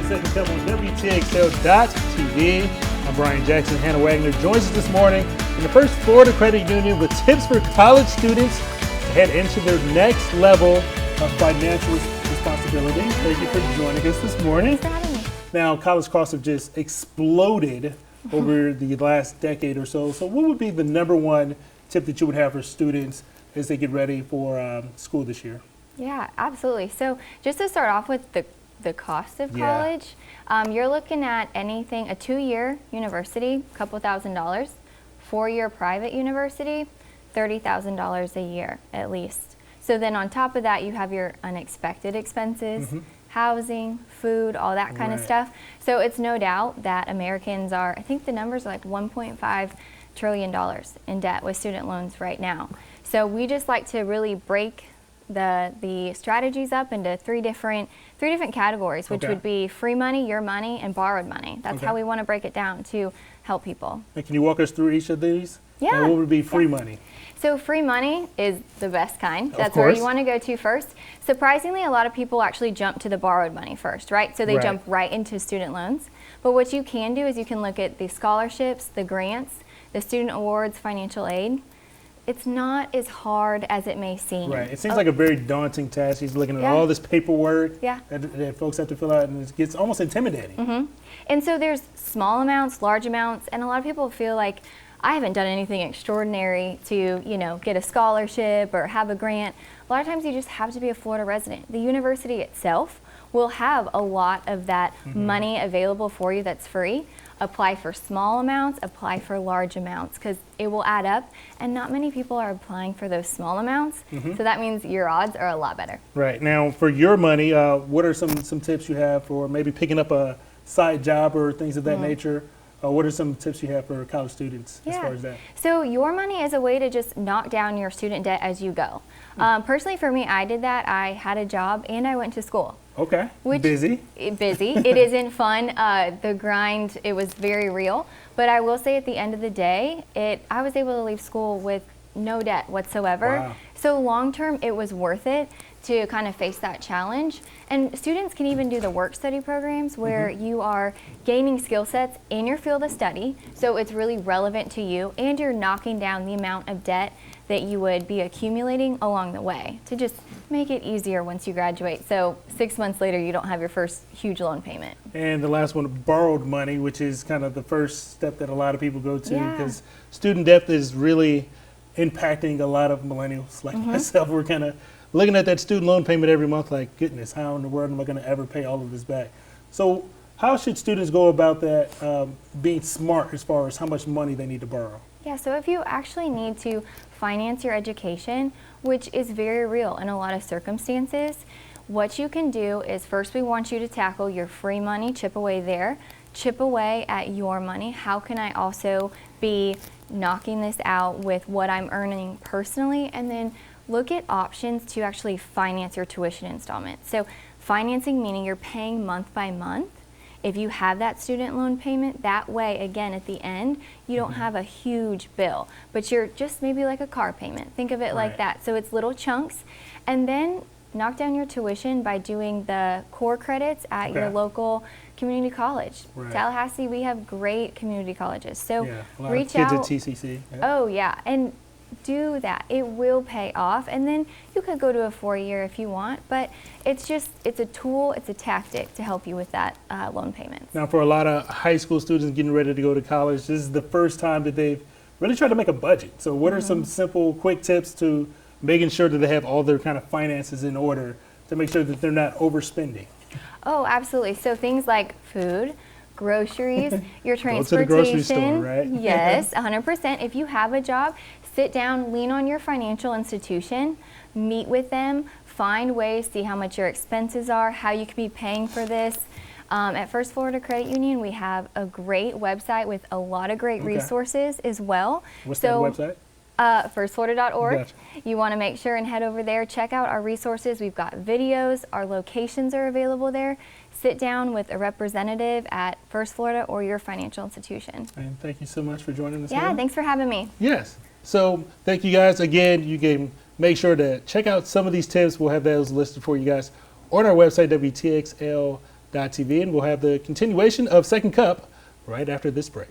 the second cup on WTXL.TV. I'm Brian Jackson. Hannah Wagner joins us this morning in the First Florida Credit Union with tips for college students to head into their next level of financial responsibility. Thank you for joining us this morning. Thanks for having me. Now, college costs have just exploded over the last decade or so. So what would be the number one tip that you would have for students as they get ready for school this year? Yeah, absolutely. So just to start off with the cost of college, you're looking at anything, a 2-year university, a couple $1,000s, 4-year private university, $30,000 a year at least. So then on top of that, you have your unexpected expenses, housing, food, all that kind of stuff. So it's no doubt that Americans are, I think the numbers are like $1.5 trillion in debt with student loans right now. So we just like to really break the strategies up into three different categories, which would be free money, your money, and borrowed money. That's how we want to break it down to help people. And can you walk us through each of these? Yeah. And what would be free money? So free money is the best kind. That's Of where course. you want to go to first. Surprisingly, a lot of people actually jump to the borrowed money first, right? So they jump right into student loans. But what you can do is you can look at the scholarships, the grants, the student awards, financial aid. It's not as hard as it may seem. Right. It seems like a very daunting task. He's looking at all this paperwork that folks have to fill out, and it gets almost intimidating. And so there's small amounts, large amounts, and a lot of people feel like I haven't done anything extraordinary to, get a scholarship or have a grant. A lot of times you just have to be a Florida resident. The university itself will have a lot of that money available for you that's free. Apply for small amounts, apply for large amounts, because it will add up, and not many people are applying for those small amounts, so that means your odds are a lot better. Right. Now, for your money, what are some tips you have for maybe picking up a side job or things of that nature? What are some tips you have for college students as far as that? So your money is a way to just knock down your student debt as you go. Personally, for me, I did that. I had a job and I went to school. Okay. Busy. It isn't fun. The grind, it was very real. But I will say at the end of the day, I was able to leave school with no debt whatsoever. Wow. So long term, it was worth it to kind of face that challenge. And students can even do the work study programs where you are gaining skill sets in your field of study, so it's really relevant to you, and you're knocking down the amount of debt that you would be accumulating along the way to just make it easier once you graduate. So 6 months later, you don't have your first huge loan payment. And the last one, borrowed money, which is kind of the first step that a lot of people go to, because student debt is really impacting a lot of millennials like myself. We're kind of looking at that student loan payment every month like, goodness, how in the world am I going to ever pay all of this back? So how should students go about that, being smart as far as how much money they need to borrow? Yeah, so if you actually need to finance your education, which is very real in a lot of circumstances, what you can do is first we want you to tackle your free money, chip away there, chip away at your money. How can I also be knocking this out with what I'm earning personally? And then look at options to actually finance your tuition installment. So financing meaning you're paying month by month. If you have that student loan payment, that way, again, at the end, you don't have a huge bill, but you're just maybe like a car payment. Think of it like that. So it's little chunks. And then knock down your tuition by doing the core credits at your local community college. Tallahassee, we have great community colleges. So a lot reach of kids out. at TCC. Oh, yeah. And do that. It will pay off. And then you could go to a 4-year if you want, but it's a tool, it's a tactic to help you with that loan payment. Now, for a lot of high school students getting ready to go to college, this is the first time that they've really tried to make a budget. So what are some simple, quick tips to making sure that they have all their kind of finances in order to make sure that they're not overspending? Oh, absolutely. So things like food, groceries, your transportation. Go to the grocery store, right? Yes, 100%. If you have a job, sit down, lean on your financial institution, meet with them, find ways, see how much your expenses are, how you can be paying for this. At First Florida Credit Union, we have a great website with a lot of great resources as well. What's that website? Firstflorida.org. Gotcha. You want to make sure and head over there, check out our resources. We've got videos, our locations are available there. Sit down with a representative at First Florida or your financial institution. And thank you so much for joining us. Yeah, thanks for having me. Yes. So thank you guys again. You can make sure to check out some of these tips. We'll have those listed for you guys on our website, WTXL.TV. and we'll have the continuation of Second Cup right after this break.